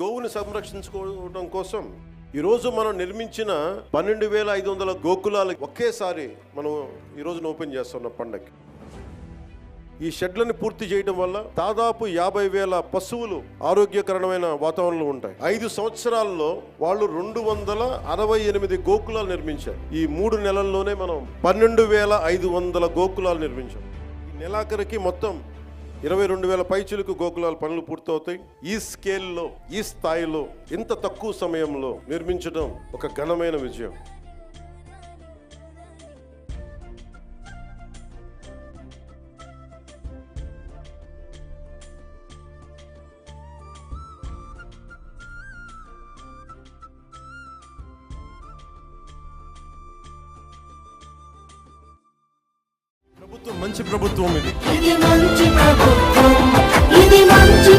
గోవుని సంరక్షించుకోవడం కోసం ఈరోజు మనం నిర్మించిన 12,500 గోకులాలు ఒకేసారి మనం ఈరోజు ఓపెన్ చేస్తున్నాం పండగకి. ఈ షెడ్లను పూర్తి చేయడం వల్ల దాదాపు 50,000 పశువులు ఆరోగ్యకరమైన వాతావరణంలో ఉంటాయి. 5 సంవత్సరాల్లో వాళ్ళు 268 గోకులాలు నిర్మించారు. ఈ 3 నెలల్లోనే మనం 12,500 గోకులాలు నిర్మించాం. ఈ నెలాఖరికి మొత్తం 22,000 పైచిలకు గోకులాల పనులు పూర్తవుతాయి. ఈ స్కేల్లో, ఈ స్థాయిలో, ఇంత తక్కువ సమయంలో నిర్మించడం ఒక ఘనమైన విజయం. ప్రభుత్వం మంచి ప్రభుత్వం ఇది. ఇది మంచి ప్రభుత్వం, ఇది మంచి